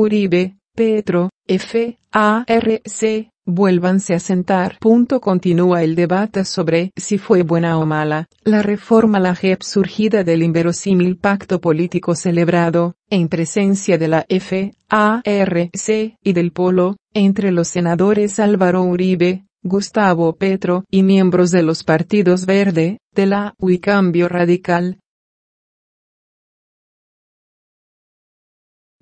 Uribe, Petro, FARC, vuélvanse a sentar. Continúa el debate sobre si fue buena o mala la reforma a la JEP surgida del inverosímil pacto político celebrado, en presencia de la FARC y del Polo, entre los senadores Álvaro Uribe, Gustavo Petro y miembros de los partidos Verde, de la U y Cambio Radical.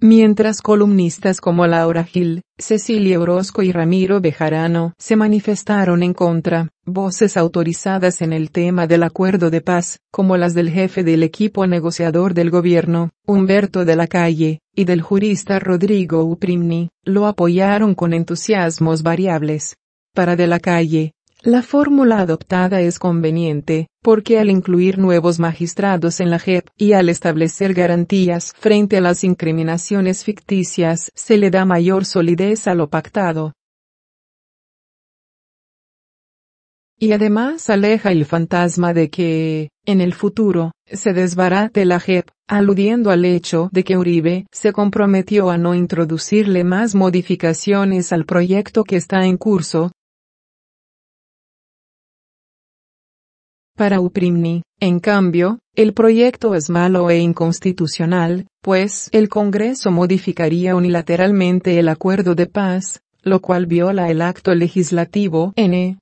Mientras columnistas como Laura Gil, Cecilia Orozco y Ramiro Bejarano se manifestaron en contra, voces autorizadas en el tema del acuerdo de paz, como las del jefe del equipo negociador del gobierno, Humberto de la Calle, y del jurista Rodrigo Uprimni, lo apoyaron con entusiasmos variables. Para de la Calle, la fórmula adoptada es conveniente, porque al incluir nuevos magistrados en la JEP y al establecer garantías frente a las incriminaciones ficticias se le da mayor solidez a lo pactado. Y además aleja el fantasma de que, en el futuro, se desbarate la JEP, aludiendo al hecho de que Uribe se comprometió a no introducirle más modificaciones al proyecto que está en curso. Para Uprimni, en cambio, el proyecto es malo e inconstitucional, pues el Congreso modificaría unilateralmente el acuerdo de paz, lo cual viola el acto legislativo N.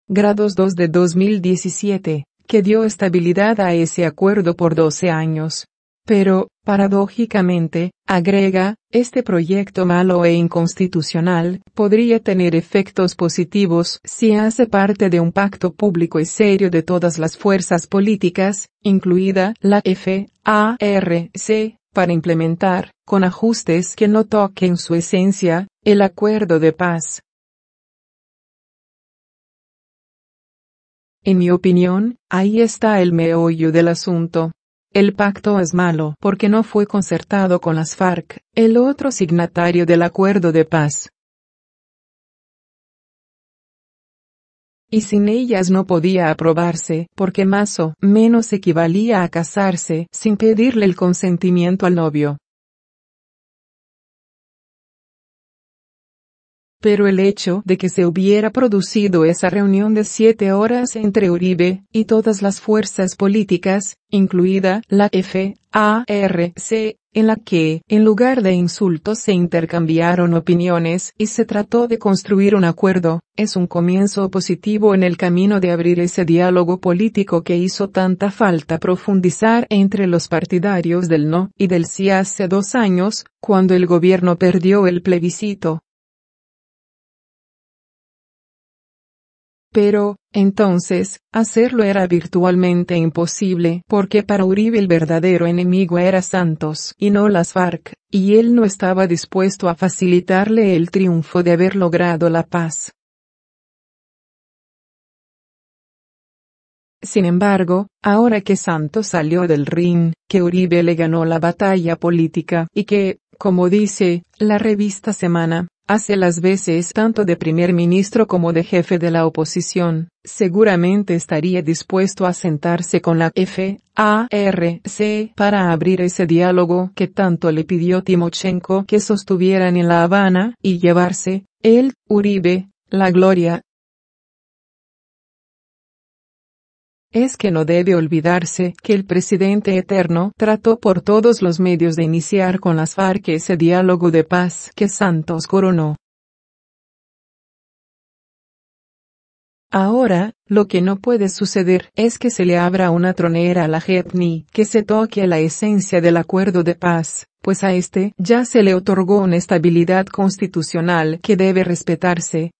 Grados 2 de 2017, que dio estabilidad a ese acuerdo por 12 años. Pero, paradójicamente, agrega, este proyecto malo e inconstitucional podría tener efectos positivos si hace parte de un pacto público y serio de todas las fuerzas políticas, incluida la FARC, para implementar, con ajustes que no toquen su esencia, el acuerdo de paz. En mi opinión, ahí está el meollo del asunto. El pacto es malo porque no fue concertado con las FARC, el otro signatario del acuerdo de paz. Y sin ellas no podía aprobarse porque más o menos equivalía a casarse sin pedirle el consentimiento al novio. Pero el hecho de que se hubiera producido esa reunión de 7 horas entre Uribe y todas las fuerzas políticas, incluida la FARC, en la que, en lugar de insultos se intercambiaron opiniones y se trató de construir un acuerdo, es un comienzo positivo en el camino de abrir ese diálogo político que hizo tanta falta profundizar entre los partidarios del no y del sí hace 2 años, cuando el gobierno perdió el plebiscito. Pero, entonces, hacerlo era virtualmente imposible porque para Uribe el verdadero enemigo era Santos y no las FARC, y él no estaba dispuesto a facilitarle el triunfo de haber logrado la paz. Sin embargo, ahora que Santos salió del ring, que Uribe le ganó la batalla política y que, como dice la revista Semana, hace las veces tanto de primer ministro como de jefe de la oposición, seguramente estaría dispuesto a sentarse con la FARC para abrir ese diálogo que tanto le pidió Timochenko que sostuvieran en La Habana y llevarse, él, Uribe, la gloria. Es que no debe olvidarse que el presidente eterno trató por todos los medios de iniciar con las FARC ese diálogo de paz que Santos coronó. Ahora, lo que no puede suceder es que se le abra una tronera a la JEP ni que se toque la esencia del acuerdo de paz, pues a este ya se le otorgó una estabilidad constitucional que debe respetarse.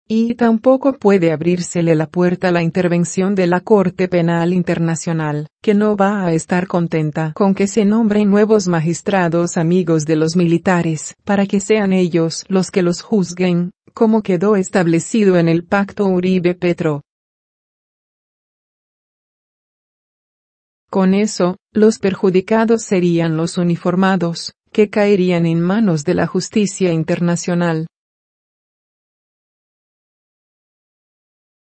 Y tampoco puede abrírsele la puerta a la intervención de la Corte Penal Internacional, que no va a estar contenta con que se nombren nuevos magistrados amigos de los militares, para que sean ellos los que los juzguen, como quedó establecido en el pacto Uribe-Petro. Con eso, los perjudicados serían los uniformados, que caerían en manos de la justicia internacional.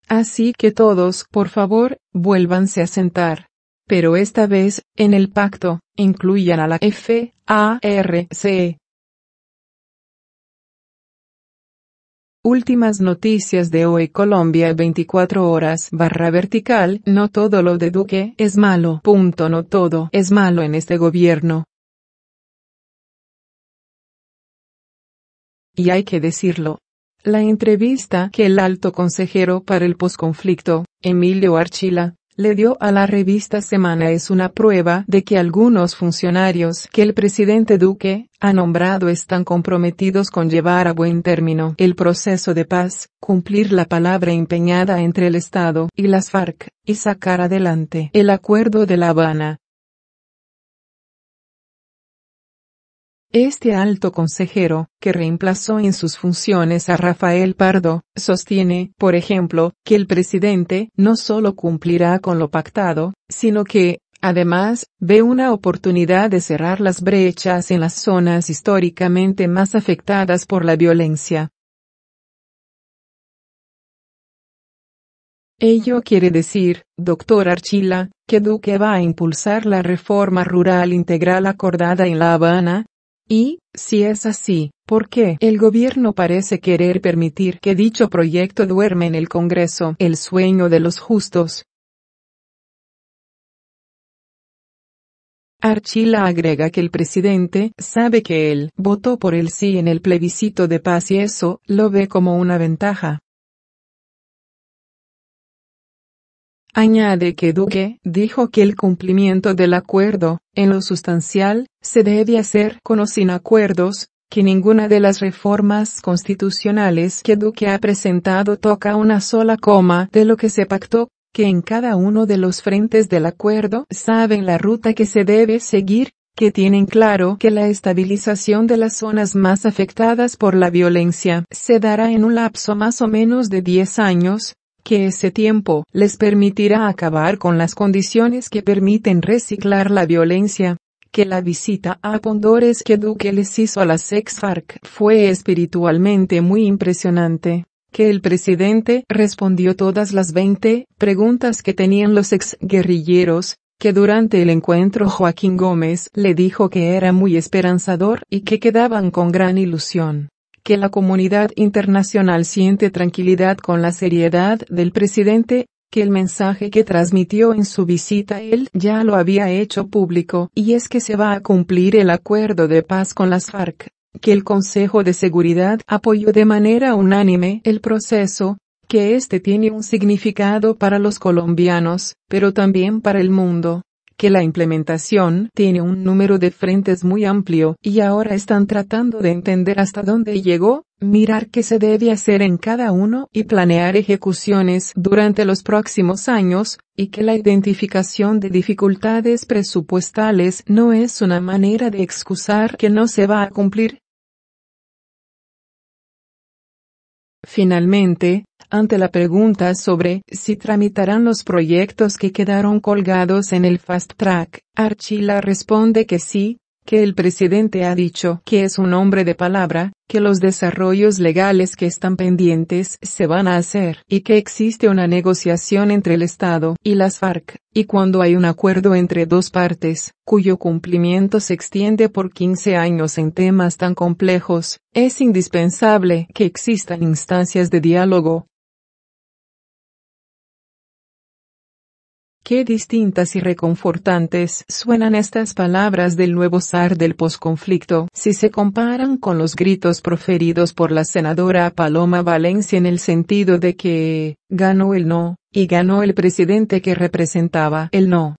Así que todos, por favor, vuélvanse a sentar. Pero esta vez, en el pacto, incluyan a la FARC. Últimas noticias de hoy. Colombia 24 horas/vertical. No todo lo de Duque es malo. No todo es malo en este gobierno. Y hay que decirlo. La entrevista que el alto consejero para el posconflicto, Emilio Archila, le dio a la revista Semana es una prueba de que algunos funcionarios que el presidente Duque ha nombrado están comprometidos con llevar a buen término el proceso de paz, cumplir la palabra empeñada entre el Estado y las FARC, y sacar adelante el Acuerdo de La Habana. Este alto consejero, que reemplazó en sus funciones a Rafael Pardo, sostiene, por ejemplo, que el presidente no solo cumplirá con lo pactado, sino que, además, ve una oportunidad de cerrar las brechas en las zonas históricamente más afectadas por la violencia. Ello quiere decir, doctor Archila, que Duque va a impulsar la reforma rural integral acordada en La Habana. Y, si es así, ¿por qué el gobierno parece querer permitir que dicho proyecto duerme en el Congreso? El sueño de los justos. Archila agrega que el presidente sabe que él votó por el sí en el plebiscito de paz y eso lo ve como una ventaja. Añade que Duque dijo que el cumplimiento del acuerdo, en lo sustancial, se debe hacer con o sin acuerdos, que ninguna de las reformas constitucionales que Duque ha presentado toca una sola coma de lo que se pactó, que en cada uno de los frentes del acuerdo saben la ruta que se debe seguir, que tienen claro que la estabilización de las zonas más afectadas por la violencia se dará en un lapso más o menos de 10 años, que ese tiempo les permitirá acabar con las condiciones que permiten reciclar la violencia, que la visita a Pondores que Duque les hizo a las ex-FARC fue espiritualmente muy impresionante, que el presidente respondió todas las 20 preguntas que tenían los ex-guerrilleros, que durante el encuentro Joaquín Gómez le dijo que era muy esperanzador y que quedaban con gran ilusión. Que la comunidad internacional siente tranquilidad con la seriedad del presidente, que el mensaje que transmitió en su visita él ya lo había hecho público, y es que se va a cumplir el acuerdo de paz con las FARC, que el Consejo de Seguridad apoyó de manera unánime el proceso, que este tiene un significado para los colombianos, pero también para el mundo. Que la implementación tiene un número de frentes muy amplio y ahora están tratando de entender hasta dónde llegó, mirar qué se debe hacer en cada uno y planear ejecuciones durante los próximos años, y que la identificación de dificultades presupuestales no es una manera de excusar que no se va a cumplir. Finalmente, ante la pregunta sobre si tramitarán los proyectos que quedaron colgados en el Fast Track, Archila responde que sí, que el presidente ha dicho que es un hombre de palabra, que los desarrollos legales que están pendientes se van a hacer y que existe una negociación entre el Estado y las FARC, y cuando hay un acuerdo entre dos partes, cuyo cumplimiento se extiende por 15 años en temas tan complejos, es indispensable que existan instancias de diálogo. Qué distintas y reconfortantes suenan estas palabras del nuevo zar del posconflicto si se comparan con los gritos proferidos por la senadora Paloma Valencia en el sentido de que ganó el no, y ganó el presidente que representaba el no.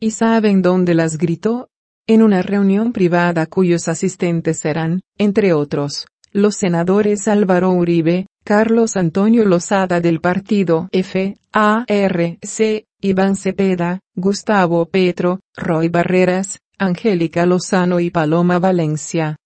¿Y saben dónde las gritó? En una reunión privada cuyos asistentes eran, entre otros, los senadores Álvaro Uribe, Carlos Antonio Lozada del partido FARC, Iván Cepeda, Gustavo Petro, Roy Barreras, Angélica Lozano y Paloma Valencia.